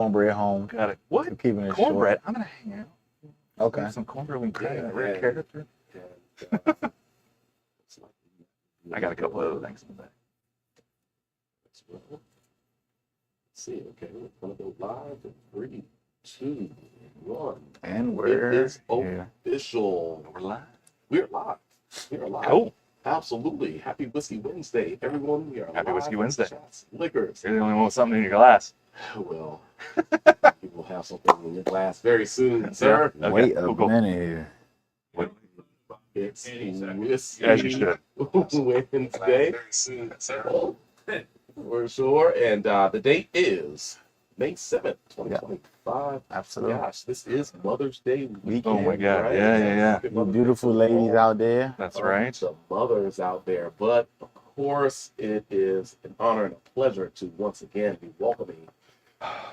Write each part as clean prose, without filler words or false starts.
cornbread home. Got it. What? We're keeping it Cornbread? I'm going to hang out. Okay. Some cornbread we can crack a red Yeah. carrot through. It's like, I got a couple of other things in the back. Let's see. Okay, we're gonna go live in 3, 2, 1. And It is here. official. We're live. We're live. We are live. Cool. Absolutely. Happy Whiskey Wednesday, everyone. We are Happy live Whiskey with Wednesday. Shots Liquors. You're the only one with something in your glass. Well, you will have something in your glass very soon, sir. Okay, Wait a cool. minute here. It's Whiskey As you should. Wednesday. For sure. And the date is May 7th, 2025. Absolutely. Gosh, this is Mother's Day weekend. Oh my God. right? Yeah. You beautiful ladies out there. That's right. The mothers out there. But of course, it is an honor and a pleasure to once again be welcoming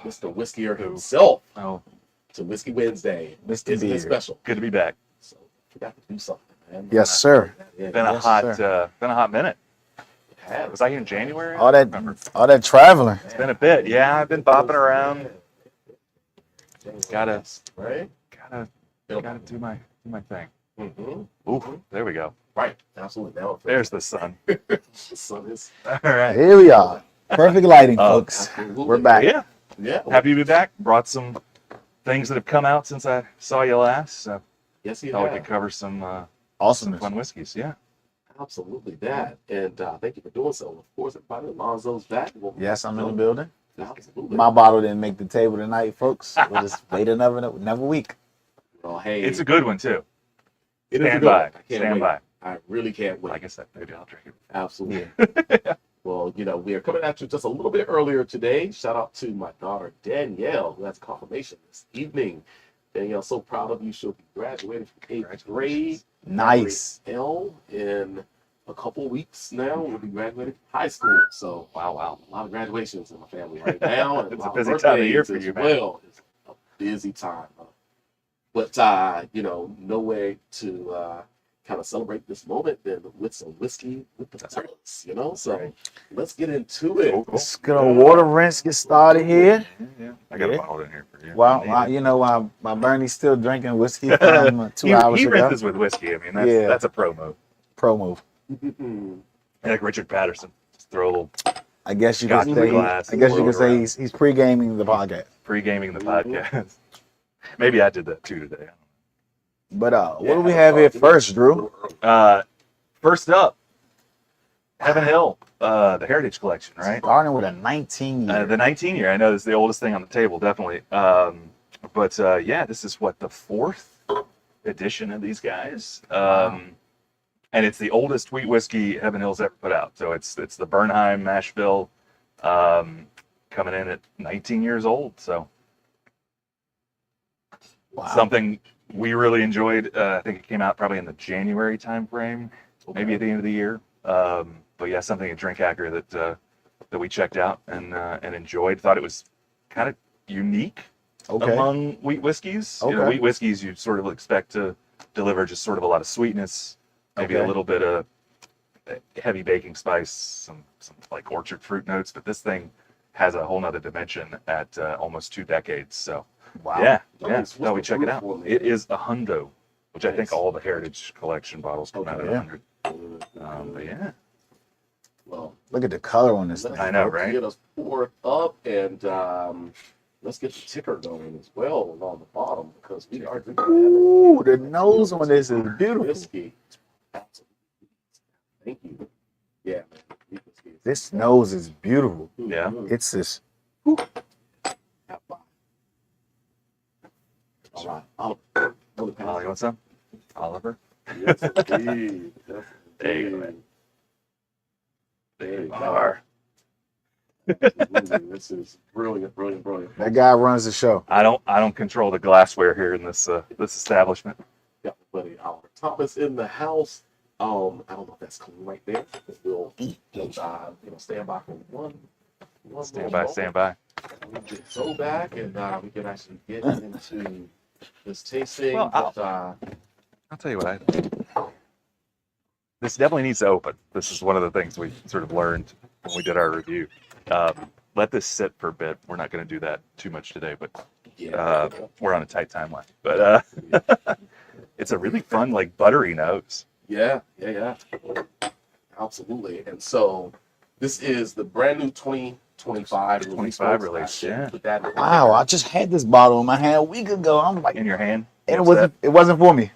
Mr. Whiskier himself Oh, to Whiskey Wednesday. Mr. Isn't it Beard. special? good to be back. So forgot to do something, man. Yes, sir. Yeah, Been a Yes, hot minute. it has. Was I here in January? All I don't remember. that traveling. It's been a bit. Yeah, I've been bopping around. Gotta Right? gotta do my thing. Mm-hmm. Ooh, there we go. Right. Absolutely. Now There's the sun. the sun is. All right. Here we are. Perfect lighting, folks. Absolutely. We're back. Yeah. Yeah. Happy to be back. Brought some things that have come out since I saw you last. So Yes, you thought we have. could cover some Awesomeness. fun whiskeys. Yeah. Absolutely that. And thank you for doing so. Of course, everybody, Lonzo's back. Yes, I'm in the building. Absolutely. My bottle didn't make the table tonight, folks. We'll just wait another week. Well, hey, It's a good one too. it is a Stand good by. one. I can't Stand wait. by. I really can't wait. Like I said, maybe I'll drink it. Absolutely. Well, we are coming at you just a little bit earlier today. Shout out to my daughter, Danielle, who has confirmation this evening. Danielle, so proud of you. She'll be graduating from 8th grade. Nice. L in a couple weeks now. We'll be graduating from high school. So, Wow. a lot of graduations in my family right now. And It's lot a busy time of year for birthdays you, as man. well. It's a busy time. But, no way to kind of celebrate this moment than with some whiskey with the fellas, So Right. let's get into it. Cool. Let's get a water rinse, get started here. Yeah. I got Yeah. a bottle in here for you. While Bernie's still drinking whiskey from 2 hours he ago. rinses with whiskey. I mean, that's a pro move. Pro move. Like Richard Patterson. Just throw a little I guess you Scotch could in the say. glass, I guess you roll could it say around. he's pre-gaming the podcast. pre-gaming the podcast. Maybe I did that too today. But what do we have here first, Drew? First up, Heaven Hill, the Heritage Collection, right? Starting with a 19-year. The 19 year. I know this is the oldest thing on the table, definitely. But this is the fourth edition of these guys. And it's the oldest wheat whiskey Heaven Hill's ever put out. So it's the Bernheim mash bill, coming in at 19 years old. So something we really enjoyed. I think it came out probably in the January time frame, maybe at the end of the year. But yeah, something at Drink Hacker that we checked out and enjoyed. Thought it was kind of unique among wheat whiskeys. Okay. Wheat whiskeys you sort of expect to deliver just sort of a lot of sweetness, maybe a little bit of heavy baking spice, some like orchard fruit notes. But this thing has a whole nother dimension at almost 2 decades. So yeah. So we check it out. It is a hundo, which I think all the Heritage Collection bottles come out at 100. But yeah. Well, Look at the color on this thing. I know, right? Get us poured up and let's get the ticker going as well along the bottom because we are drinking Ooh, the nose on this is beautiful. whiskey. Absolutely. Thank you. Yeah, man. Wheat whiskey is This nose is beautiful. Yeah. It's this. All right. Ollie, you want some? Oliver? Yes, indeed. Yes, There you go, indeed. man. There you Are. Absolutely. This is brilliant. That guy runs the show. I don't control the glassware here in this establishment. Got my buddy Oliver Thomas in the house. I don't know if that's clean right there. But we'll stand by for one Stand moment. by. We get so back and we can actually get into this tasting. Well, but, I'll tell you what I think. This definitely needs to open. This is one of the things we sort of learned when we did our review. let this sit for a bit. We're not going to do that too much today, but Yeah. we're on a tight timeline. But it's a really fun, like buttery nose. Yeah. Absolutely. And so this is the brand new 2025 25 release, yeah. Put that in Wow, I just had this bottle in my hand a week ago. I'm like, In your hand. and What's it wasn't for me. that?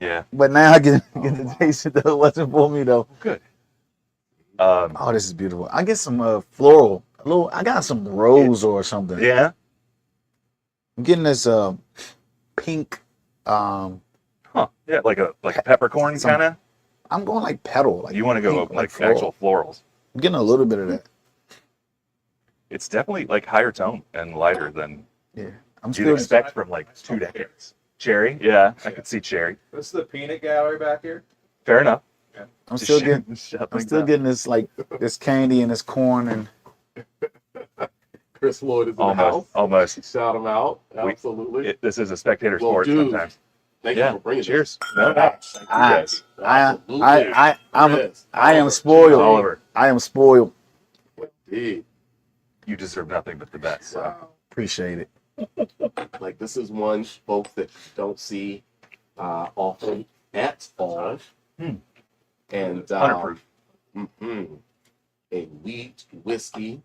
Yeah. But now I get to taste it though. It wasn't for me though. Good. Oh, this is beautiful. I get some floral. I got some rose or something. Yeah. I'm getting this pink. Huh. Yeah, like a peppercorn Some- kind of. I'm going like petal. Like You want to go pink, like floral. actual florals. I'm getting a little bit of that. It's definitely like higher tone and lighter than Yeah, I'm you'd still. expect from like 2 decades. Cherry, yeah, I could see cherry. This is the peanut gallery back here. Fair enough. I'm still getting. Shut I'm things still up. getting this like this candy and this corn and Chris Floyd is in the house. Almost. Shout him out. Absolutely. This is a spectator Well, sport dude, sometimes. Thank Yeah. you for bringing Cheers. this. No doubt. Thank you I- guys. Absolutely. I Chris, am Oliver, spoiled. Oliver, I am spoiled. Indeed. you deserve nothing but the best. So. Wow. Appreciate it. Like this is one, folks, that you don't see often at all. Hmm. And 100 proof. A wheat whiskey.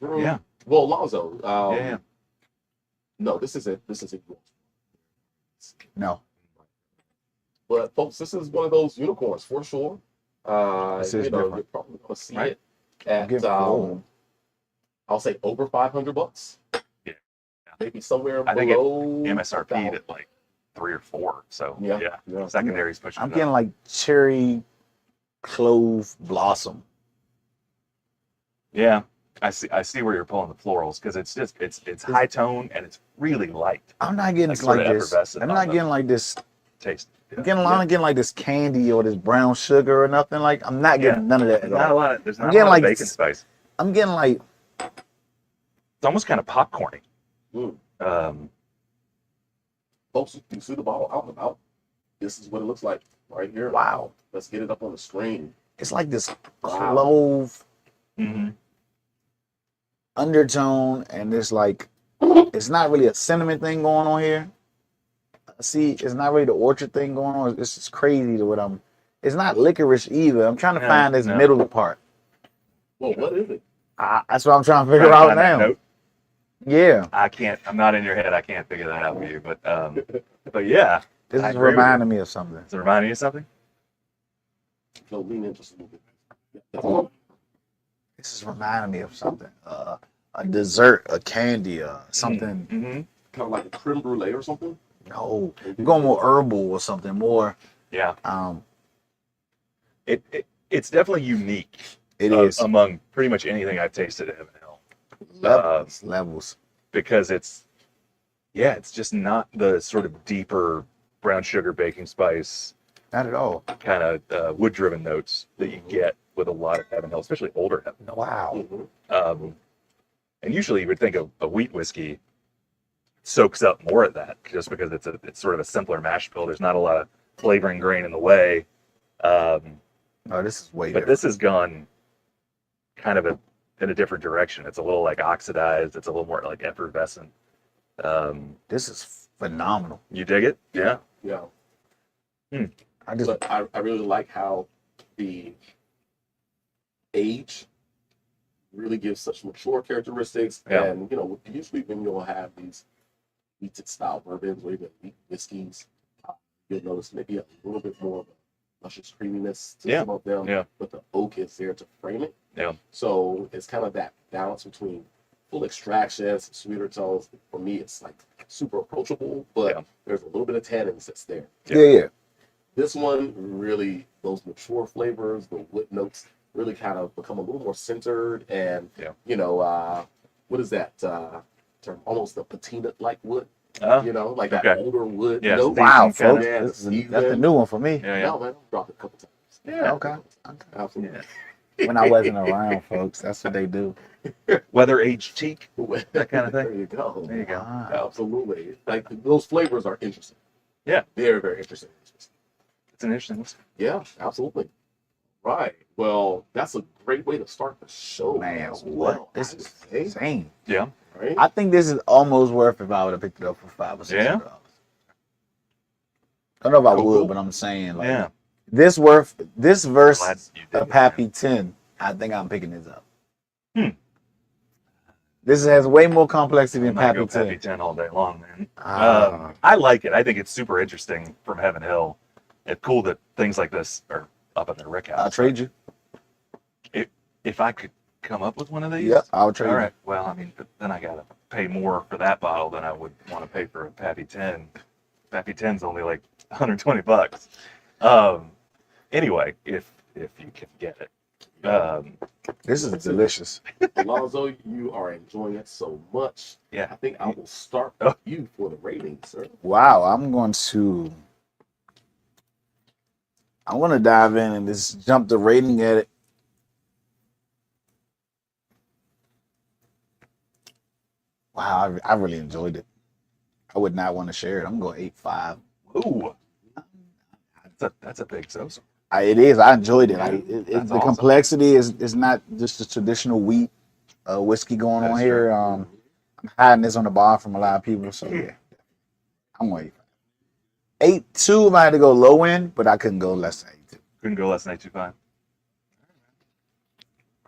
Yeah. Well, Lonzo. Yeah. No, this isn't. No, But folks, this is one of those unicorns for sure. This is you know, different. you're probably gonna see Right. it at Give full. I'll say over $500. Yeah. Maybe somewhere I think below MSRP at like 3 or 4. So Yeah. secondary's pushing. I'm it getting up. like cherry clove blossom. Yeah. I see where you're pulling the florals because it's high tone and it's really light I'm not getting Like like, sorta this. effervescent I'm on not the- getting like this. taste. I'm not getting like this candy or this brown sugar or nothing. Like I'm not getting none of that There's at not a all. lot of there's I'm not a getting lot of like bacon spice. I'm getting like It's almost kind of popcorny. Mm. Folks, you see the bottle out and about. This is what it looks like right here. wow. Let's get it up on the screen. It's like this Wow. clove Mm-hmm. undertone, and it's like it's not really a cinnamon thing going on here. See, it's not really the orchard thing going on. It's just crazy to what I'm. It's not licorice either. I'm trying to No, find this no. middle part. Well, what is it? That's what I'm trying to figure out now. Yeah, I'm not in your head. I can't figure that out for you. But yeah. this I is agree with reminding me of something. Does it remind you of something? No, lean in just a little bit. Yeah, that's all. This is reminding me of something. A dessert, a candy, something. Mm-hmm. Kind of like a creme brulee or something. No, I'm going more herbal or something more. Yeah. Um, It's definitely unique. it is among pretty much anything I've tasted at Heaven Hill levels. because it's just not the sort of deeper brown sugar baking spice Not at all. kind of wood driven notes that you get with a lot of Heaven Hill, especially older Heaven Hill. Wow. And usually you would think of a wheat whiskey soaks up more of that just because it's sort of a simpler mash bill. There's not a lot of flavoring grain in the way. No, this is way But different. this has gone kind of in a different direction. It's a little like oxidized. It's a little more like effervescent. This is phenomenal. You dig it? Yeah. Yeah. I just But I really like how the age really gives such mature characteristics. Yeah. And, you know, usually when you'll have these wheated style bourbons or even wheat whiskeys, you'll notice maybe a little bit more of a luscious creaminess to some of them. Yeah. But the oak is there to frame it. Yeah. So it's kind of that balance between full extraction, some sweeter tones. For me, it's like super approachable, but Yeah. there's a little bit of tannins that's there. yeah. This one really, those mature flavors, the wood notes really kind of become a little more centered and, Yeah. you know, what is that term? Almost a patina-like wood, you know, like that Okay. older wood Yeah, note. Wow, Seasoned kinda. folks. Yeah, That's a seasoned. new one for me. Yeah. No, man, I've dropped it a couple times. Yeah. Okay. Absolutely. When I wasn't around, folks, that's what they do. Weather aged teak. That kind of thing. There you go. There you go. Wow. Absolutely. Like those flavors are interesting. Yeah. Very, very interesting. It's an interesting one. Yeah, absolutely. Right. Well, that's a great way to start the show. Man, as what? well, This I is would say, insane. Yeah. right? I think this is almost worth if I would have picked it up for $500 or $600. Yeah? I don't know if I Cool, would, cool. but I'm saying like Yeah. this Glad versus you a did it, Pappy 10. I think I'm picking this up. Hmm. This has way more complexity I'm than gonna Pappy go 10. Pappy 10 all day long, man. Ah. I like it. I think it's super interesting from Heaven Hill. It's cool that things like this are up in their rick house. I'll trade you. If I could come up with one of these, Yeah, I'll trade all you. right. Well, I mean, but then I gotta pay more for that bottle than I would want to pay for a Pappy 10. Pappy 10's only like $120. Anyway, if you can get it. This is delicious. Alonzo, you are enjoying it so much. Yeah. I think I will start with you for the rating, sir. Wow, I'm going to dive in and just jump the rating at it. Wow, I really enjoyed it. I would not want to share it. I'm going 8.5. Ooh, that's a big so. It is. I enjoyed it. Like That's the awesome. complexity is not just the traditional wheat whiskey going on That's here. true. I'm hiding this on the bar from a lot of people. So yeah, I'm going 8.5. 8.2 if I had to go low end, but I couldn't go less than 8.2. Couldn't go less than 8.25.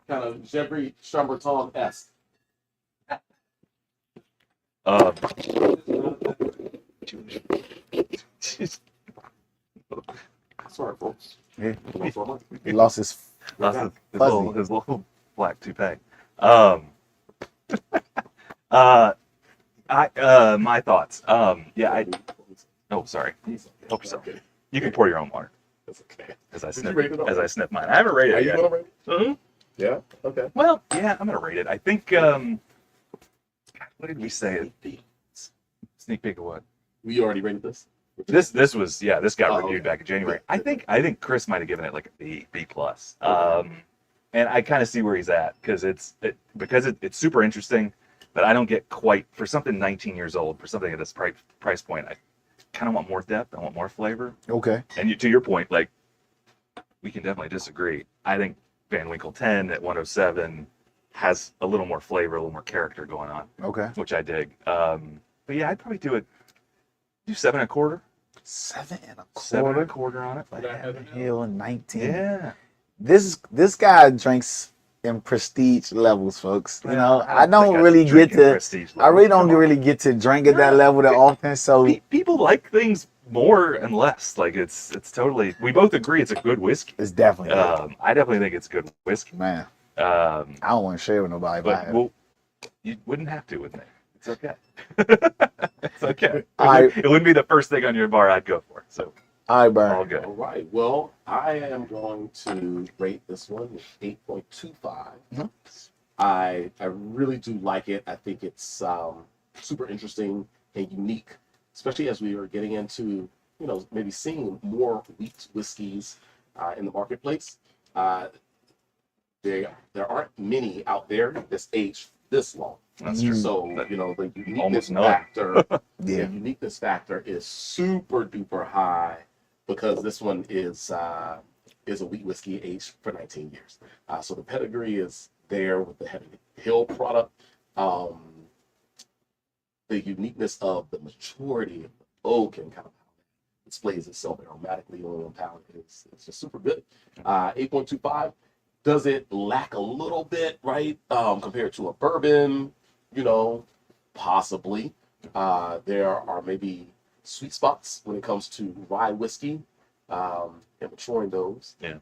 Kind of Jeffrey Chamberton-esque. Sorry, folks. Yeah. Lost He lost his. Lost his Fuzzy. little black toupee. My thoughts. Oh, sorry. Help yourself. Okay. You can pour your own water That's okay. as I Did you snip rate it already? mine. I haven't rated Are it you yet. going to rate it? Mhm. Yeah? Okay. Well, yeah, I'm gonna rate it. I think. What did we say? Sneak peek of what? We already rated this? This was this got Oh, reviewed okay. back in January. Yeah. I think Chris might have given it like a B plus. Okay. And I kind of see where he's at because it's super interesting, but I don't get quite for something 19 years old for something at this price point. I kind of want more depth. I want more flavor. Okay. And to your point, like we can definitely disagree. I think Van Winkle 10 at 107 has a little more flavor, a little more character going on, Okay. which I dig. But yeah, I'd probably do 7.25. 7.25 on it. For that Heaven Hill? Hill 19. Yeah. This guy drinks in prestige levels, folks. You know, I think don't I'd really drink get in to. prestige I really don't level. Come on. really get to drink at that level that often. So People like things more and less. Like it's totally. We both agree it's a good whiskey. it's definitely good. I definitely think it's a good whiskey. Man. I I don't want to share with nobody. but you wouldn't have to with me. It's okay. It's okay. It wouldn't be the first thing on your bar I'd go for. So all right, Burn. all good. All right. Well, I am going to rate this one with 8.25. Mhm. I really do like it. I think it's super interesting and unique, especially as we are getting into, maybe seeing more wheat whiskeys in the marketplace. There aren't many out there that's aged this long. That's true. So, But the uniqueness almost none. factor, Yeah. the uniqueness factor is super duper high because this one is a wheat whiskey aged for 19 years. So the pedigree is there with the Heaven Hill product. The uniqueness of the maturity of the oak and kind of how it displays itself aromatically on one palate is just super good. 8.25. Does it lack a little bit, right? Compared to a bourbon, possibly. There are maybe sweet spots when it comes to rye whiskey and maturing those. Yeah.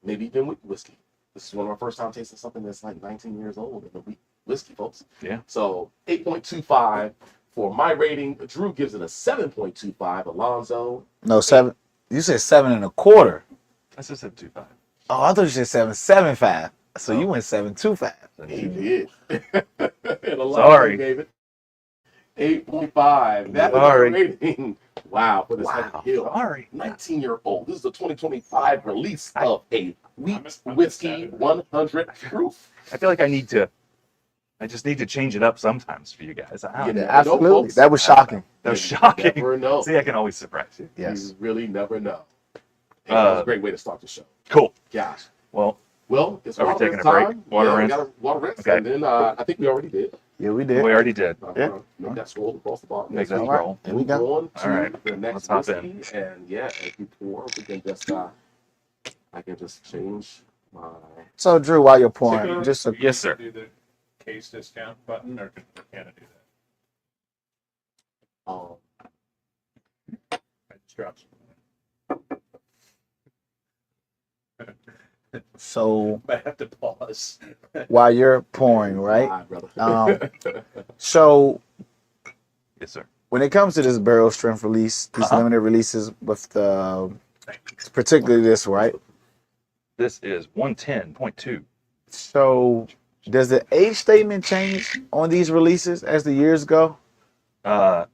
Maybe even wheat whiskey. This is one of my first time tasting something that's like 19 years old in the wheat whiskey, folks. Yeah. So 8.25 for my rating. Drew gives it a 7.25. Alonzo. No, 7. You said 7.25. I just said 2.5. Oh, I thought you said 7.75. So Oh. you went 7.25. He did. And Alonzo Sorry. gave it 8.5. That was Sorry. a rating. Wow, for this Wow. Heaven Hill. Sorry. 19-year-old. This is the 2025 release of a wheat I'm whiskey 100 proof. I feel like I just need to change it up sometimes for you guys. I don't You know. never know, Absolutely. folks. That was shocking. That was You shocking. Never know. See, I can always surprise you. Yes. You really never know. And that was a great way to start the show. Cool. Gosh. Well, Well, it's Are we water taking rinse a break? time. Water yeah, rinse? We got a water rinse, Okay. and then I think we already did. Yeah, we We did. already did. Yeah. Make that scroll across the bottom. Make that All right. scroll. And We move go. on to All right. the next Let's hop whiskey. in. And yeah, as you pour, we can just I can just change my. So, Drew, while you're So pouring, just a Yes, sir. Do the case discount button, or can I do that? Um, I just dropped so I have to pause. while you're pouring, right? my brother. So Yes, sir. when it comes to this barrel strength release, these Uh-huh. limited releases with the, particularly this, right? This is 110.2. So does the age statement change on these releases as the years go? Uh,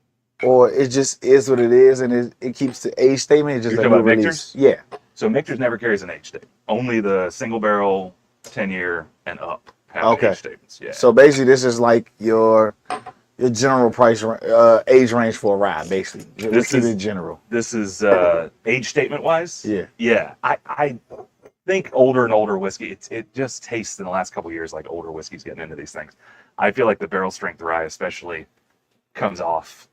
Or it just is what it is and it keeps the age statement? It's just You're a talking new about release. Yeah. so Michter's never carries an age date. Only the single barrel, 10-year, and up have Okay. age statements. Yeah. So basically this is like your general price age range for a rye, basically. Let's keep it general. This is age statement wise. Yeah. Yeah. I think older and older whiskey, it just tastes in the last couple of years like older whiskey's getting into these things. I feel like the barrel strength rye especially comes off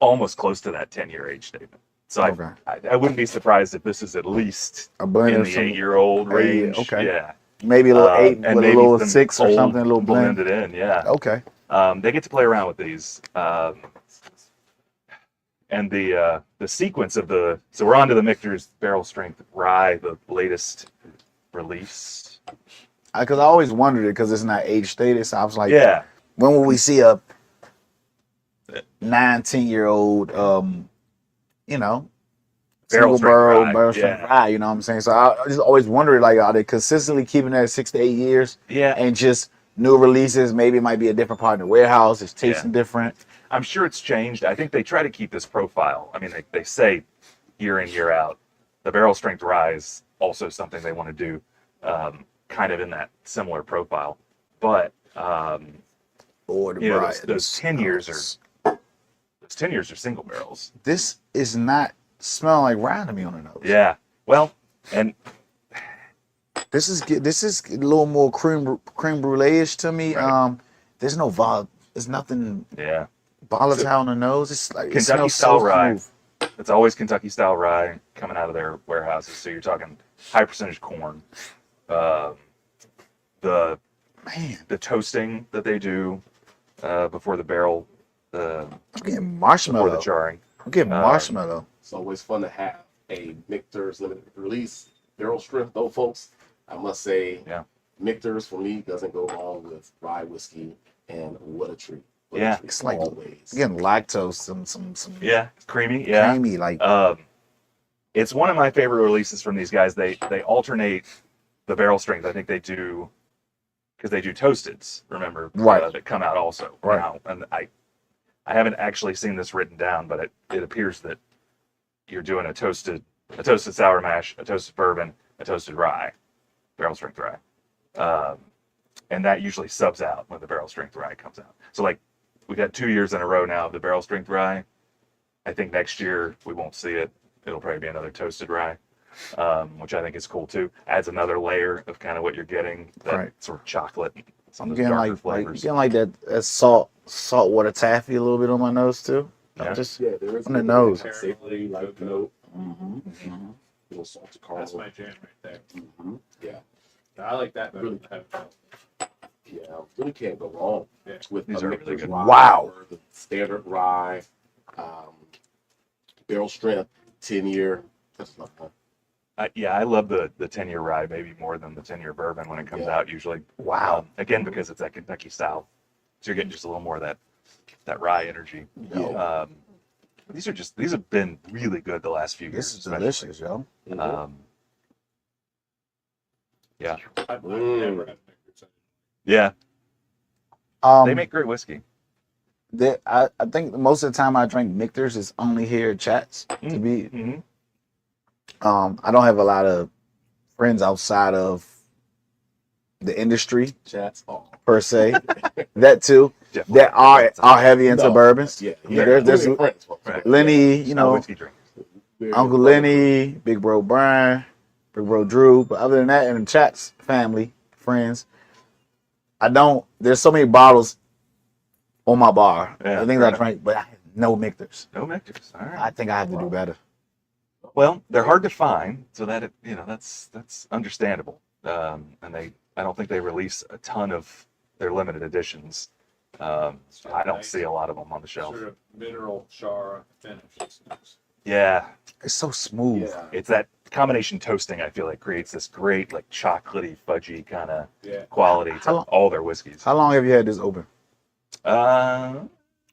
almost close to that 10-year age statement. So Okay. I wouldn't be surprised if this is at least A blend in of the some 8-year-old 8, range. okay. Yeah. maybe a little 8 and with a maybe little some 6 or old something, a little blend. blended in. Yeah. Okay. They get to play around with these. And the sequence of so we're on to the Michter's Barrel Strength Rye, the latest release. Because I always wondered it because it's not age stated. So I was like, Yeah. when will we see a 9-10-year-old, you know, Barrel single strength rye, barrel strength yeah. rye? You know what I'm saying? So I just always wondered, like, are they consistently keeping that 6 to 8 years Yeah. and just new releases? Maybe it might be a different part of the warehouse. It's tasting different. I'm sure it's changed. I think they try to keep this profile. I mean, they say year in, year out. The barrel strength rye is also something they want to do kind of in that similar profile. But, Or the you know, rye. those 10 years are single barrels. This is not smelling like rye to me on the nose. Yeah. Well, and This is a little more creme brulee-ish to me. Right. There's nothing yeah. volatile on the nose. It's like it Kentucky smells style so rye. smooth. It's always Kentucky style rye coming out of their warehouses. So you're talking high percentage corn. The Man, toasting that they do before the barrel, I'm getting before marshmallow. the charring. I'm getting marshmallow. It's always fun to have a Michter's limited release barrel strength, though, folks. I must say, Yeah. Michter's for me doesn't go wrong with rye whiskey, and what a treat. What Yeah. a treat, It's like always. I'm getting lactose, some Yeah, it's creamy. Yeah. creamy, like It's one of my favorite releases from these guys. They alternate the barrel strength. I think they do because they do toasteds. Remember, Right. that come out also Right. now. And I haven't actually seen this written down, but it appears that you're doing a toasted sour mash, a toasted bourbon, a toasted rye, barrel strength rye, and that usually subs out when the barrel strength rye comes out. So like we've had 2 years in a row now of the barrel strength rye. I think next year we won't see it. It'll probably be another toasted rye, which I think is cool too. Adds another layer of kind of what you're getting, that Right. sort of chocolate, some I'm of those getting darker like flavors. getting like that saltwater taffy a little bit on my nose too. Yeah. Just Yeah, there is on the a nose. savory like note, Mm-hmm. little salty caramel. That's my jam right there. Mhm. Yeah, I like that better. Really? than yeah, really can't go wrong Yeah. with These a are really Michter's good. rye Wow. or the standard rye, barrel strength, 10-year. That's not fun. I love the 10-year rye maybe more than the 10-year bourbon when it comes Yeah. out usually. Wow. Again, because it's that Kentucky style. So you're getting just a little more of that rye energy. Yeah. These have been really good the last few years. This is especially. delicious, yo. Yeah. I've never had Michter's. Yeah. Um, They make great whiskey. I think most of the time I drink Michter's is only here at Chats. To be, Mm-hmm. I don't have a lot of friends outside of the industry Chats off. per se. That too. That are heavy into No. bourbons. Yeah, Yeah, there's friends, folks. Right. Lenny, you Not know, whiskey drinkers. We're- Uncle Lenny, Big Bro Brian, Big Bro Drew. But other than that, in the chats, family, friends, I don't. There's so many bottles on my bar. Yeah, I think fair I drank, but I have no Michters. No Michters. All right. I think I have to do better. Well, they're hard to find, so that that's understandable. And I don't think they release a ton of their limited editions. I don't see a lot of them on the shelf. Sort of mineral char finish. It's nice. Yeah, It's so smooth. Yeah. it's that combination toasting. I feel like creates this great like chocolatey, fudgy kind of Yeah. quality to How long- all their whiskeys. How long have you had this open? Maybe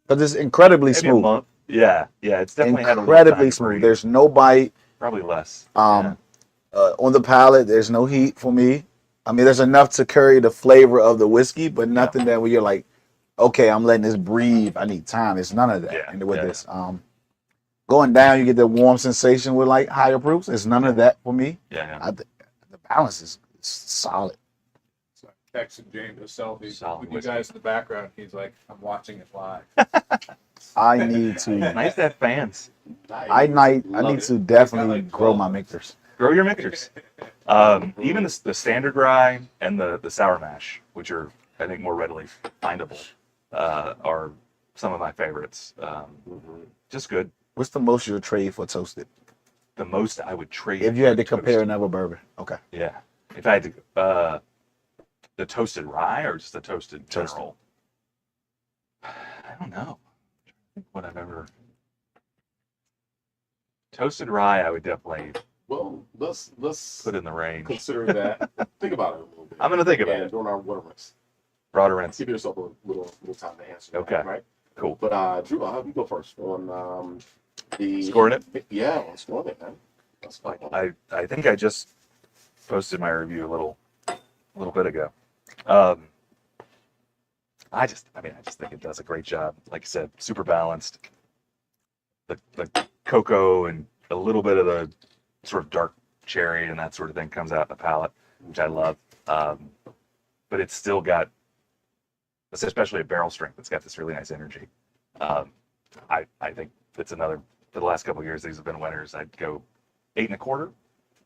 Because it's incredibly a smooth. month. Yeah, it's definitely had a little Incredibly time to smooth. breathe. There's no bite. Probably less. On the palate, there's no heat for me. I mean, there's enough to carry the flavor of the whiskey, but nothing that where you're like, okay, I'm letting this breathe. I need time. It's none of that. Yeah, And with yeah. this, going down, you get the warm sensation with like higher proofs. It's none of that for me. Yeah. The balance is solid. So I texted James a selfie Solid with you whiskey. guys in the background. He's like, I'm watching it live. I need to. Nice to have fans. I need to definitely grow my Michters. Grow your mixers. Even the standard rye and the sour mash, which are I think more readily findable, are some of my favorites. Just good. What's the most you'll trade for toasted? The most I would trade. If you had to for compare toasted. another bourbon, okay. Yeah. If I had to, the toasted rye or just the toasted Toasted. general? I don't know. I think what I've ever. Toasted rye, I would definitely Well, let's put in the range. consider that. Think about it a little bit. I'm gonna think about And it. during our water rinse, Broader rinse. give yourself a little time to answer. Okay. That, right. Cool. But Drew, I'll have you go first on the Scoring it? Yeah, on scoring it, man. That's fine. I think I just posted my review a little bit ago. I just think it does a great job. Like I said, super balanced. The cocoa and a little bit of the sort of dark cherry and that sort of thing comes out in the palate, which I love. But it's still got, especially at barrel strength, it's got this really nice energy. I think it's another, for the last couple of years, these have been winners. I'd go 8.25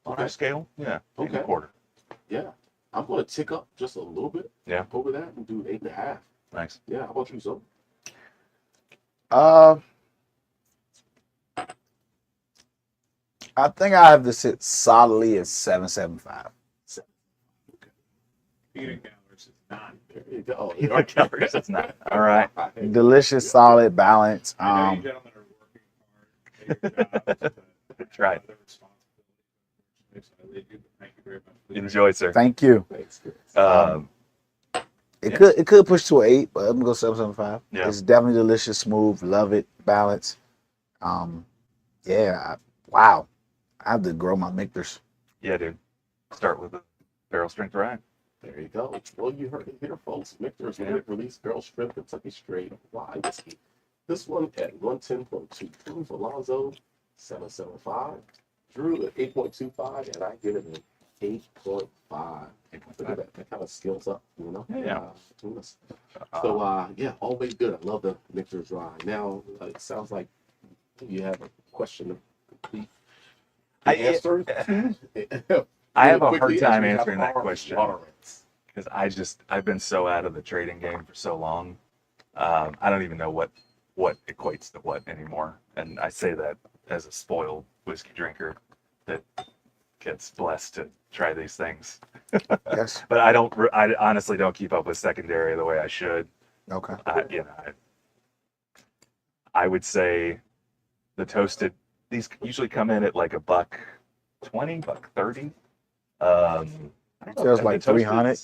on Okay. our scale. Yeah, Okay. 8.25. Yeah, I'm going to tick up just a little bit. Yeah. Over that and do 8.5. Nice. Yeah, how about you, so? I think I have to sit solidly at 7.75. Peanut galleries is not. There you go. Peanut calories, it's not. All right. Delicious, solid, balance. I know you gentlemen are working hard. Take your job, That's right. other responsibilities, so I leave you, but thank you very much. for the Enjoy, sir. Thank you. Thanks. It Yeah. could push to an 8, but I'm gonna go 7.75. Yeah. It's definitely delicious, smooth, love it, balance. Wow. I have to grow my Michters. Yeah, dude. Start with the barrel strength rye. There you go. Well, you heard it here, folks. Michter's limited release barrel strength Kentucky straight rye whiskey. This one at 110.2 proof. Alonzo 7.75. Drew at 8.25, and I give it an 8.5. Look at that. That kind of scales up, you know? Yeah. Between us. So, yeah, always good. I love the Michter's rye. Now, it sounds like you have a question to complete. I Answer. I have a Quickly, hard as time we have answering that our question water rinse. because I've been so out of the trading game for so long. I don't even know what equates to what anymore. And I say that as a spoiled whiskey drinker that gets blessed to try these things. Yes. But I honestly don't keep up with secondary the way I should. Okay. I would say the toasted, these usually come in at like $1.20, $1.30. I don't know, Feels and like the toasteds, 300.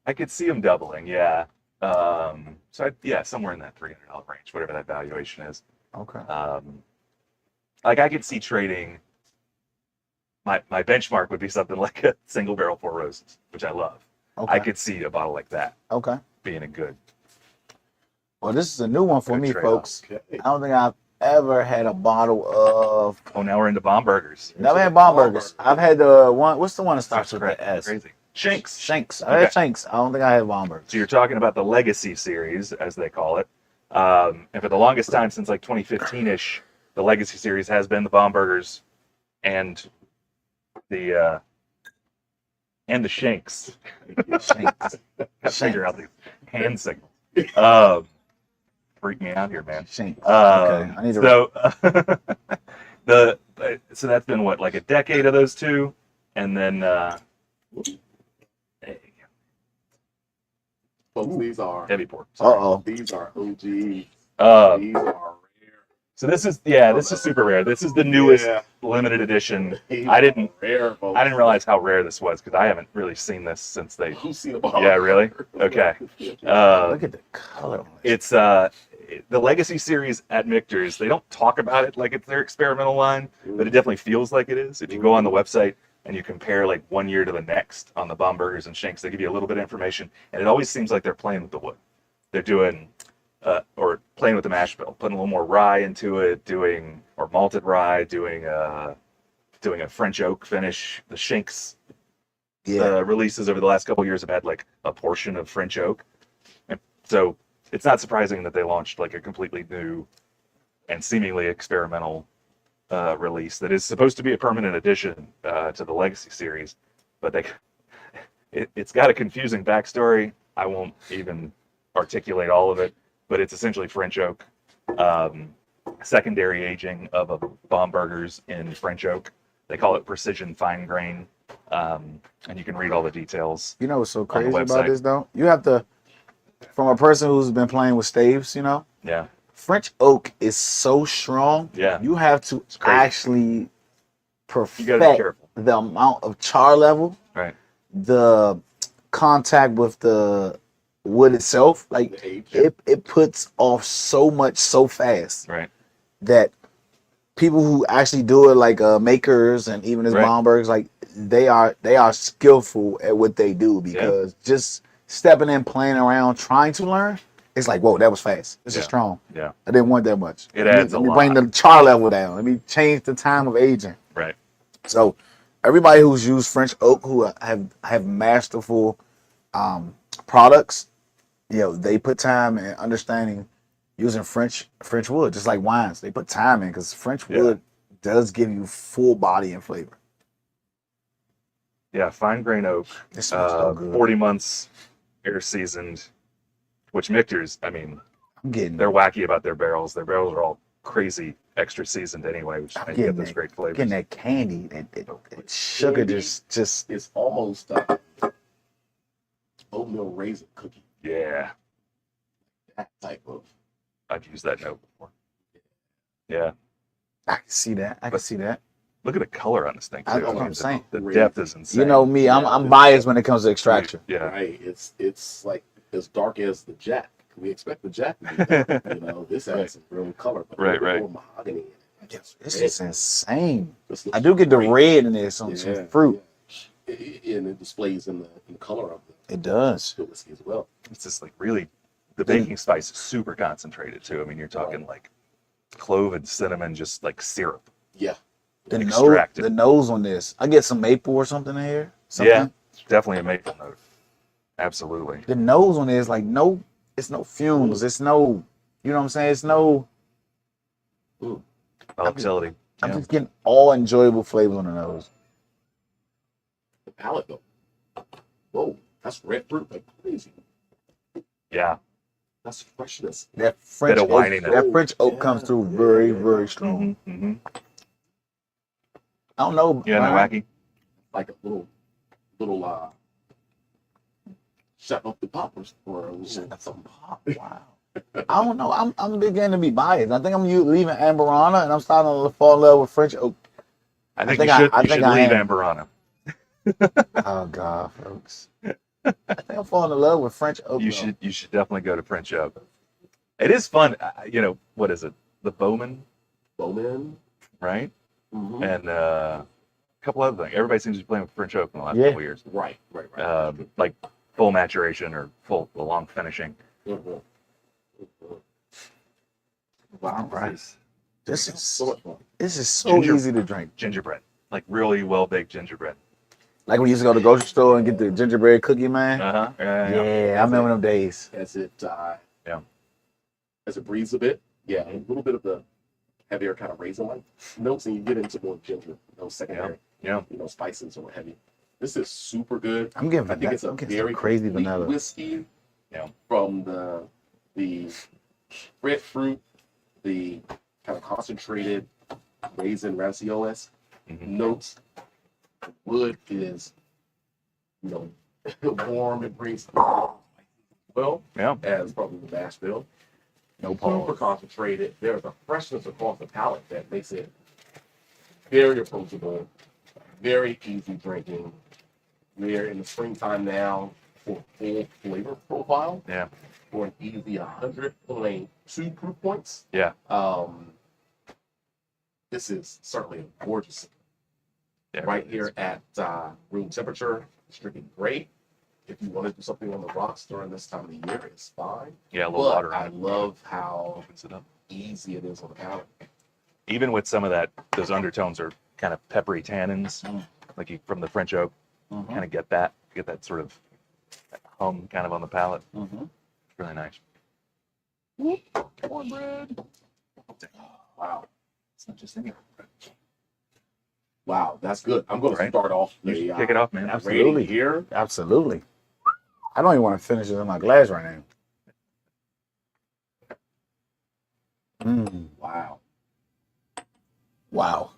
I could see them doubling, yeah. Somewhere in that $300 range, whatever that valuation is. Okay. Like I could see trading. My benchmark would be something like a single barrel Four Roses, which I love. Okay. I could see a bottle like that Okay. being a good. Well, this is a new one for Good me, trade-off. folks. Okay. I don't think I've ever had a bottle of. Oh, now we're into Bombergers. Never had Bombergers. I've had the one. What's the one that starts with Crazy. the S? Crazy. Shanks. Shanks. I had Okay. Shanks. I don't think I had Bombergers. So you're talking about the Legacy series, as they call it. And for the longest time, since like 2015-ish, the Legacy series has been the Bombergers and The and the shanks. Shanks. Gotta figure out these hand signals. Freak me out here, man. Shanks. Okay, I need to. So that's been what, like a decade of those two, and then Folks, these are heavy pour. Uh-oh. these are OG. These Uh, are rare. so this is super rare. This is the newest Yeah. limited edition. These I didn't are rare, folks. I didn't realize how rare this was because I haven't really seen this since they. Who's seen a Yeah, really? Okay. Look at the color on it. It's the Legacy series at Michter's. They don't talk about it like it's their experimental line, but it definitely feels like it is. If you go on the website and you compare like one year to the next on the Bombergers and Shanks, they give you a little bit of information, and it always seems like they're playing with the wood. They're doing or playing with the mash bill, putting a little more rye into it, or malted rye, doing a French oak finish. The Shanks Yeah. releases over the last couple of years have had like a portion of French oak, and so it's not surprising that they launched like a completely new and seemingly experimental release that is supposed to be a permanent addition to the Legacy series, but it's got a confusing backstory. I won't even articulate all of it, but it's essentially French oak, secondary aging of a Bombergers in French oak. They call it precision fine grain, and you can read all the details. You know what's so On the crazy about website. this though? You have to, from a person who's been playing with staves, Yeah, French oak is so strong. Yeah. You have to crazy. actually you got to be perfect careful. the amount of char level, Right. the contact with the wood itself. Like The age. it puts off so much so fast Right. that people who actually do it, like makers and even as Right. Bombergs, like they are skillful at what they do, because just stepping in, playing around, trying to learn, it's like, whoa, that was fast. This is Yeah. strong. Yeah. I didn't want that much. It Let me- adds a let me bring lot. the char level down. Let me change the time of aging. Right. So everybody who's used French oak, who have masterful products, they put time in understanding using French wood, just like wines. They put time in, because French Yeah. wood does give you full body and flavor. Yeah. Fine grain oak. This smells so good. 40 months, air seasoned. Which Michter's, I mean, I'm getting they're wacky about their barrels. Their barrels are all crazy extra seasoned anyway, which I'm makes you getting get those great flavors. getting that candy, that sugar, just It's almost oatmeal raisin cookie. Yeah, That type of. I've used that note before. Yeah, I can see that. I can see that. look at the color on this thing too. I know what mean, I'm saying. The depth is insane. You know me, I'm biased when it comes to extraction. Yeah, Right. It's like as dark as the Jack. We expect the Jack to be dark. This has some real color, but Right, a little right. more mahogany in it. This is insane. This looks I do get the great. red in there, some fruit. Yeah. And it displays in the color of It does. the whiskey as well. it's just like really, the baking spice is super concentrated too. I mean, you're talking like clove and cinnamon, just like syrup. Yeah. The Extracted. nose on this, I get some maple or something in here. Something. Yeah, it's definitely a maple note. Absolutely. The nose on there is like it's no fumes. It's no, you know what I'm saying? It's no. Volatility. I'm Yeah. just getting all enjoyable flavors on the nose. The palate though. Whoa, that's red fruit like crazy. Yeah. That's freshness. That French Bit of oak, wininess. that French oak comes through very, very strong. Mm-hmm. I don't know. Yeah, no Ryan. wacky. Like a little shut up the poppers or That's a pop. Wow. I don't know. I'm beginning to be biased. I think I'm leaving Amberana and I'm starting to fall in love with French oak. I think think you should, I you think should I leave am. Amberana. Oh God, folks. I think I'm falling in love with French oak. You though. should definitely go to French oak. It is fun. What is it? The Bowman, Bowman. right? Mm-hmm. And a couple other things. Everybody seems to be playing with French oak in the last Yeah. couple years. Right. Like full maturation or full long finishing. Mhm. Wow, right. This So is much fun. so Ginger- easy to drink. Gingerbread. Like really well baked gingerbread. Like we used to go to the grocery store and get the gingerbread cookie, man. Uh-huh. Yeah, I remember them days. As it Yeah. as it breathes a bit, a little bit of the heavier kind of raisin like notes, and you get into more ginger, those secondary. Yeah. Spices or heavy. This is super good. I'm getting I think it's a I'm getting very some crazy complete vanilla. whiskey. Yeah. From the breadfruit, the kind of concentrated raisin radicchio notes. The wood is, warm. It brings well, Yeah. as probably the mash bill. No Super pause. concentrated. There's a freshness across the palate that makes it very approachable, very easy drinking. We're in the springtime now for full flavor profile. Yeah. For an easy 100.2 proof points. Yeah. This is certainly a gorgeous. Yeah. Right here at room temperature, it's drinking great. If you want to do something on the rocks during this time of the year, it's fine. Yeah, a little But water. I love how Opens it up. easy it is on the palate. Even with some of those undertones are kind of peppery tannins, like from the French oak. Kind of get that sort of hum kind of on the palate. It's really nice. Cornbread. Wow. It's not just any bread. Wow, that's good. I'm going to Right. start off You the should kick it off, man. rating Absolutely. here. Absolutely. I don't even want to finish it in my glass right now. Wow. Wow.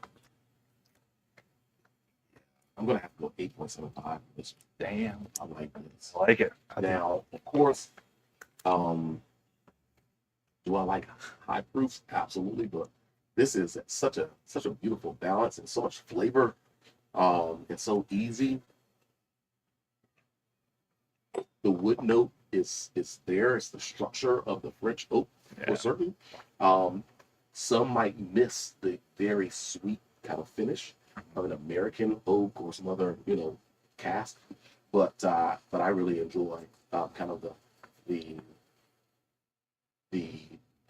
I'm going to have to go 8.75 for this. Damn. I like this. I like it. Now, of course, do I like high proofs? Absolutely, but this is such a beautiful balance and so much flavor. It's so easy. The wood note is there. It's the structure of the French oak for certain. Some might miss the very sweet kind of finish of an American oak or some other cask, but I really enjoy kind of the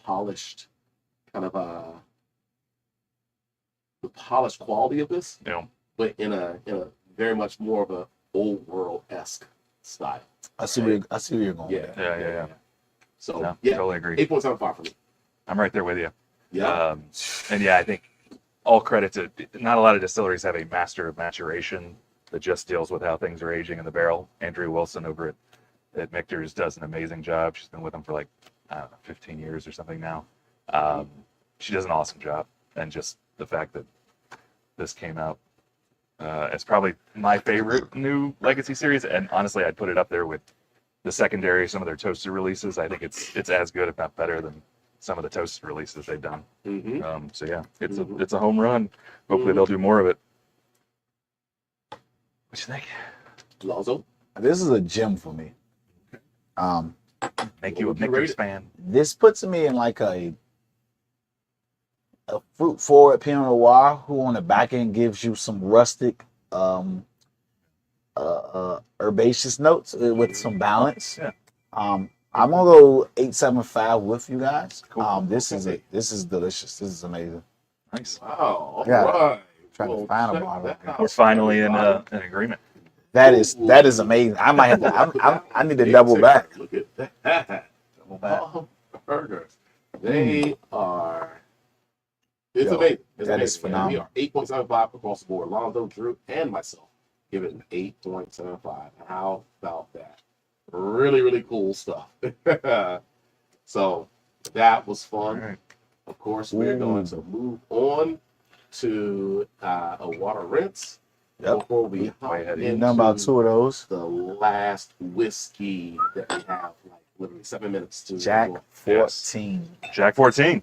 polished kind of the polished quality of this, but in a very much more of a old world-esque style. I see where you're going. Yeah, with that. Yeah. So No, yeah, totally agree. 8.75 for me. I'm right there with you. Yeah, And yeah, I think all credit to not a lot of distilleries have a master of maturation that just deals with how things are aging in the barrel. Andrea Wilson over at Michter's does an amazing job. She's been with them for like, I don't know, 15 years or something now. She does an awesome job. And just the fact that this came out as probably my favorite new Legacy series. And honestly, I'd put it up there with the secondary, some of their toasted releases. I think it's as good, if not better, than some of the toasted releases they've done. So yeah, it's a home run. Hopefully they'll do more of it. What you think? Lonzo. This is a gem for me. Make you a What would you rate Michter's it? fan. This puts me in like a fruit forward Pinot Noir, who on the back end gives you some rustic, herbaceous notes with some balance. Yeah. I'm gonna go 8.75 with you guys. Cool. This is delicious. This is amazing. Nice. Wow. All Yeah. right. Trying to Well, find a check bottle. that out. We're finally in an agreement. That is amazing. I might have to. I need to double back. Look at that. Double back. Burgers. They are. It's Yo, amazing. It's that amazing. is phenomenal. We are 8.75 across the board. Lonzo, Drew, and myself give it an 8.75. How about that? Really, really cool stuff. So that was fun. All right. Of course, we're going to move on to a water rinse Yep. before we Way hop ahead. We've done about into 2 of those. the last whiskey that we have, like literally 7 minutes to Jack go. 14. Jack 14.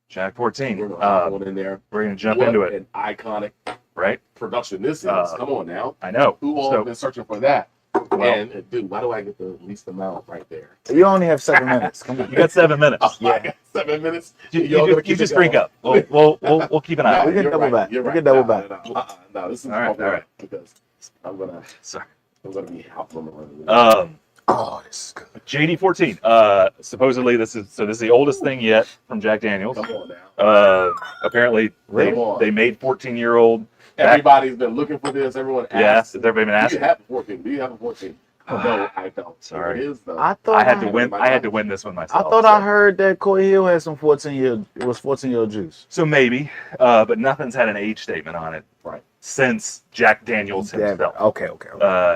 Jack 14. We're gonna hop on in there. We're going to jump What into it, an iconic right? production this is. Come on now. I know. Who all So, been searching for that? well, And dude, why do I get the least amount right there? You only have 7 minutes. Come on. you got 7 minutes. I got 7 minutes. You Y'all gonna keep just it drink going? up. We'll keep an eye We on can it. You're double right, back. you're We right. can double No, back. No, this is All right, all right. because I'm gonna Sorry. be out from the Oh, this is good. JD 14. Supposedly this is the oldest thing yet from Jack Daniels. Come on now. Apparently Come on. they made 14-year-old. Everybody's been looking for this. Everyone Yeah, asks. has everybody been Do you asking? have a 14? Do you have a 14? No, I don't. Sorry. It is though. I thought I had to I- win. I had to win this one I myself. thought so. I heard that Coy Hill had some 14-year. It was 14-year juice. So maybe, but nothing's had an age statement on it Right. since Jack Daniels Yeah, himself. okay.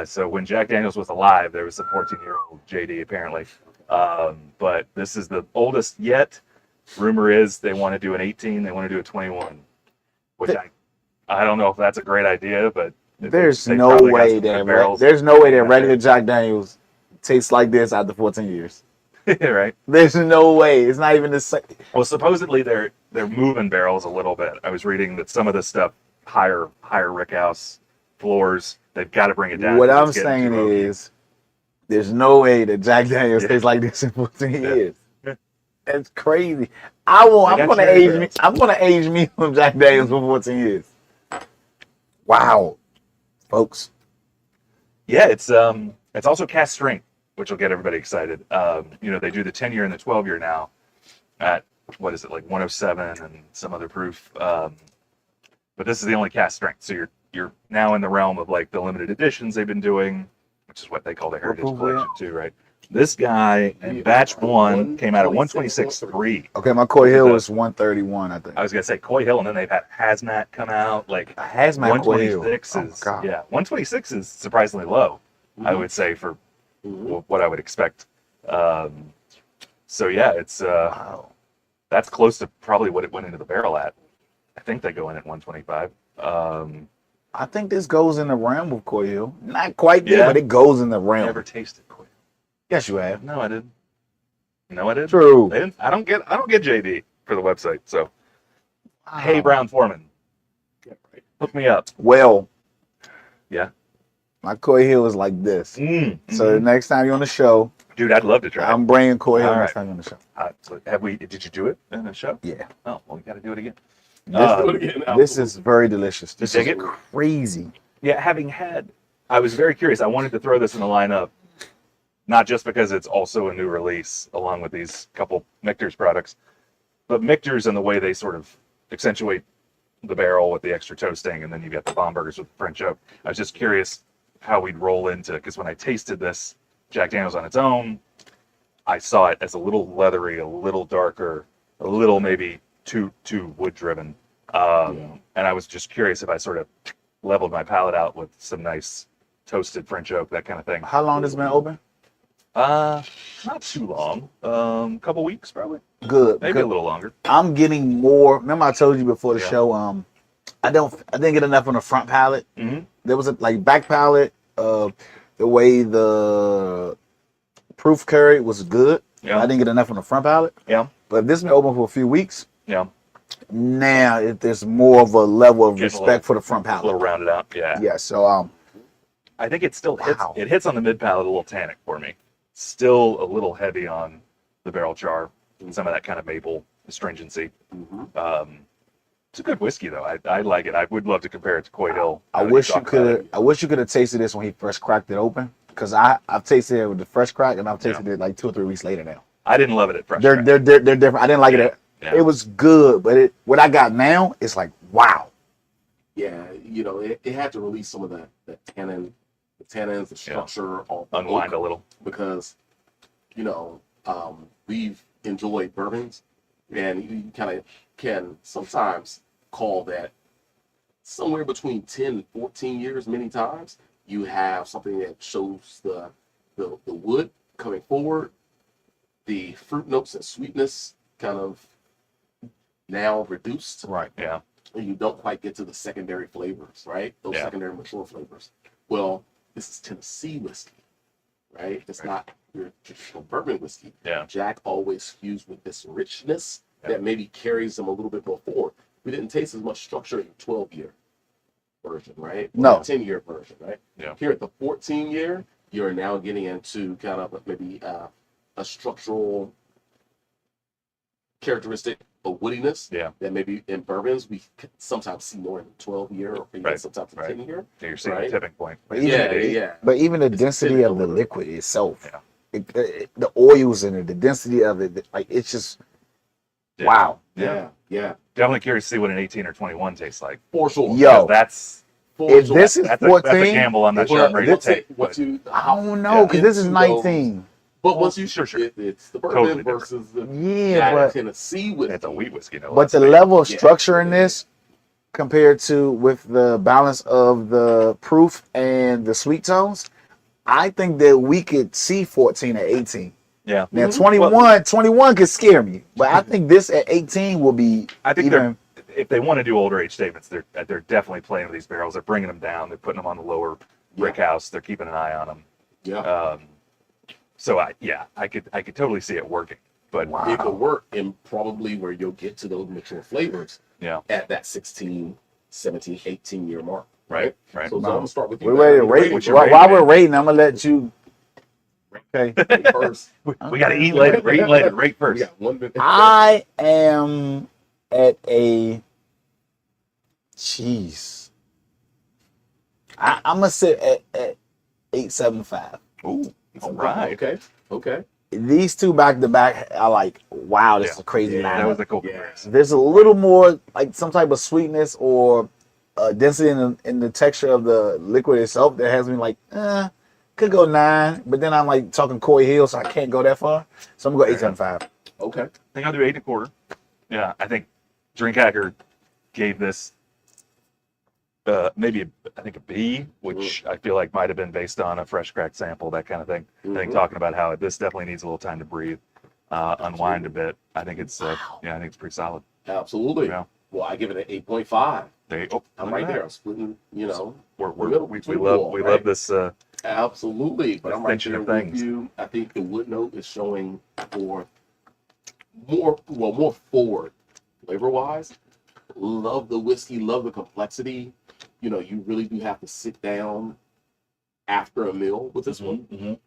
So when Jack Daniels was alive, there was a 14-year-old JD apparently. But this is the oldest yet. Rumor is they want to do an 18, they want to do a 21, which I don't know if that's a great idea, but There's they no probably got way some good that barrels. there's no way that Yeah. regular Jack Daniels tastes like this after 14 years. right. There's no way. It's not even the same. Well, supposedly they're moving barrels a little bit. I was reading that some of this stuff higher rickhouse floors, they've got to bring it down. What 'cause I'm it's getting saying too oaky. is, there's no way that Jack Daniels Yeah. tastes like this in 14 Yeah. years. That's crazy. I'm gonna age me from Jack Daniels for 14 years. Wow, folks. Yeah, it's also cast strength, which will get everybody excited. They do the 10-year and the 12-year now at what is it, like 107 and some other proof. But this is the only cast strength, so you're now in the realm of like the limited editions they've been doing, which is what they call the Heritage proof Collection too, right? This guy in batch 1 came out at 126.3. Okay, my Coy Hill was 131, I think. I was gonna say Coy Hill, and then they've had Hazmat come out. Like A hazmat Coy Hill. 126 Oh, is God. 126 is surprisingly low. I would say for Mhm. what I would expect. So yeah, it's Wow. that's close to probably what it went into the barrel at. I think they go in at 125. I think this goes in the realm of Coy Hill. Not quite there, Yeah. but it goes in the realm. Never tasted Coy. Yes, you have. No, I didn't. No, I didn't. True. They didn't. I don't get JD for the website. So Wow. hey, Brown Foreman, Yeah, right. hook me up. Well, Yeah. my Coy Hill is like this. So the next time you're on the show, dude, I'd love to try. I'm bringing Coy Hill All next right. time you're on the show. So have we? Did you do it in the show? Yeah. Oh, well, we got to do it again. Let's do it again. This is very delicious. This dig is it? crazy. Yeah, I was very curious. I wanted to throw this in the lineup, not just because it's also a new release along with these couple Michter's products, but Michter's and the way they sort of accentuate the barrel with the extra toasting, and then you got the Bombergers with French oak. I was just curious how we'd roll into, because when I tasted this Jack Daniels on its own, I saw it as a little leathery, a little darker, a little maybe too wood driven, and I was just curious if I sort of leveled my palate out with some nice toasted French oak, that kind of thing. How long this been open? Not too long. Couple weeks probably, Good. maybe a little longer. I'm getting more. Remember I told you before the Yeah. show, I didn't get enough on the front palate. Mm-hmm. There was a back palate, the way the proof carried was good. Yeah. I didn't get enough on the front palate. Yeah. But if this has been open for a few weeks, Yeah, now there's more of a level of Getting a respect little- for the front a little palate. rounded out. Yeah. Yeah, so I think it still hits. Wow. It hits on the mid palate a little tannic for me. Still a little heavy on the barrel char and some of that kind of maple astringency. Mhm. It's a good whiskey though. I like it. I would love to compare it to Coy Hill. I now that wish talk you about it. could. I wish you could have tasted this when he first cracked it open, because I've tasted it with the fresh crack, and I've tasted it like 2 or 3 weeks later now. I didn't love it at fresh. They're crack. different. I didn't like it. Yeah. It was good, but what I got now is like wow. Yeah, it had to release some of the tannins, the structure, all the Unwind oak, a little. because we've enjoyed bourbons, and you kind of can sometimes call that somewhere between 10 and 14 years. Many times you have something that shows the wood coming forward, the fruit notes and sweetness kind of now reduced, Right. Yeah. and you don't quite get to the secondary flavors, right? Those Yeah. secondary mature flavors. Well, this is Tennessee whiskey, right? It's Right. not your traditional bourbon whiskey. Yeah. Jack always skews with this richness Yeah. that maybe carries them a little bit more forward. We didn't taste as much structure in the 12-year version, right? Or No. the 10-year version, right? Yeah. Here at the 14-year, you're now getting into kind of maybe a structural characteristic of woodiness Yeah. that maybe in bourbons we sometimes see more in the 12-year or even Right, sometimes the right. 10-year. Yeah, you're seeing Right. the tipping point. But even, Yeah. but even the It's density sitting of the over. liquid itself, Yeah. the oils in it, the density of it, like it's just Yeah. wow. Yeah. Definitely curious to see what an 18 or 21 tastes like. For sure. Yo. Because that's If this is That's 14, a gamble I'm not sure I'm ready to take. What you, I don't know because this is into those- 19. But once you Sure. it's the bourbon Totally different. versus the Yeah, Jack but Tennessee whiskey. It's a wheat whiskey, no but less. the level of Yeah. structure in this compared to with the balance of the proof and the sweet tones, I think that we could see 14 at 18. Yeah. Now Mhm. 21 could scare me, but I think this at 18 will be I think even. if they want to do older age statements, they're definitely playing with these barrels. They're bringing them down. They're putting them on the lower brick house. They're keeping an eye on them. Yeah. So I could totally see it working. But Wow. It could work in probably where you'll get to those mature flavors yeah, at that 16, 17, 18 year mark. right. So I'm Wow. gonna start with you. We're ready to man. rate. What's your While rating? we're rating, I'm gonna let you. Okay. Rate first. We got to eat later. We're eating later. Rate We first. got 1 minute. I am at a. Jeez. I'm gonna sit at 8.75. Ooh, all right. Okay. These two back to back, I like. Wow, this is a crazy Yeah, That lineup. was a cool Yeah. comparison. There's a little more like some type of sweetness or density in the texture of the liquid itself that has me like, could go 9, but then I'm like talking Coy Hill, so I can't go that far. So I'm gonna go 8.75. Okay. I think I'll do 8.25. Yeah, I think Drink Hacker gave this maybe I think a B, which I feel like might have been based on a fresh cracked sample, that kind of thing. I think talking about how this definitely needs a little time to breathe, unwind a bit. I think it's I think it's pretty solid. Absolutely. Yeah. Well, I give it an 8.5. I'm right there. I'm splitting, we between love wall, we right? love this. Absolutely. But I'm right Extension there of with things. you. I think the wood note is showing for more forward flavor wise. Love the whiskey, love the complexity. You really do have to sit down after a meal with this one, Mhm.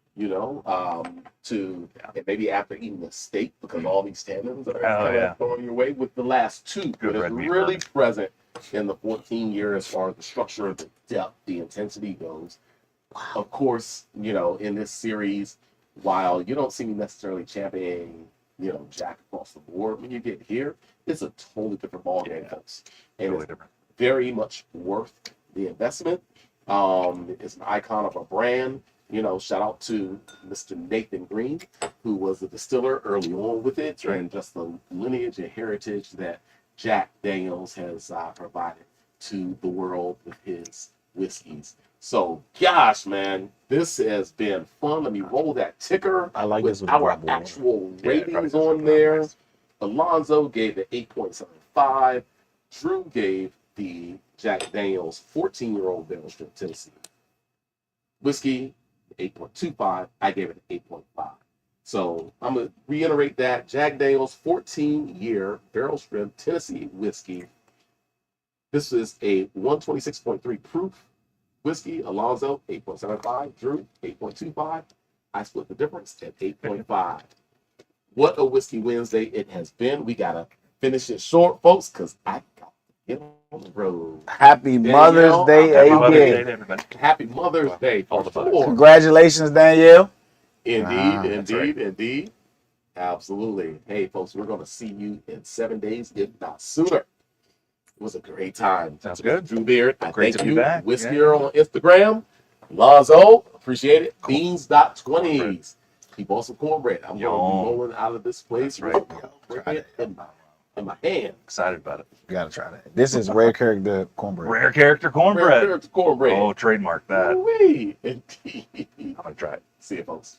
and maybe after eating a steak, because all these tannins are Oh, kind yeah. of throwing your way with the last two. Good But red it's meat really bourbon. present in the 14 year as far as the structure, the depth, the intensity goes. Of course, in this series, while you don't see me necessarily championing, Jack across the board, when you get here, it's a totally different ballgame, Yeah. folks. And Totally it's different. very much worth the investment. It's an icon of a brand. Shout out to Mr. Nathan Green, who was the distiller early on with it, right. and just the lineage and heritage that Jack Daniels has provided to the world with his whiskeys. So, gosh, man, this has been fun. Let me roll that ticker I like this with with our Rob Boyle. actual Yeah, it probably ratings does on look there. nice. Alonzo gave it 8.75. Drew gave the Jack Daniels 14-year-old barrel strength Tennessee whiskey 8.25. I gave it an 8.5. So I'm gonna reiterate that Jack Daniels 14-year barrel strength Tennessee whiskey. This is a 126.3 proof whiskey. Alonzo 8.75. Drew 8.25. I split the difference at 8.5. What a whiskey Wednesday it has been. We gotta finish it short, folks, because I got to get on the road. Happy Mother's Day Happy Mother's Day again. to everybody. Happy Mother's Day All for the butters. sure. Congratulations, Danielle. Indeed, right. indeed. Absolutely. Hey, folks, we're going to see you in 7 days, if not sooner. It was a great time. Sounds good. Drew Beard, I Great thank to be you. back. Whiskier on Instagram. Lonzo, appreciate it. Cool. Beans.20s. Keep on some cornbread. I'm going to Yum. be rolling out of this place. That's right. With cornbread in my hand. Excited about it. You gotta try that. This is rare character cornbread. Rare character cornbread. Cornbread. Oh, trademark that. Ooh-wee. Indeed. I'm gonna try it. See you, folks.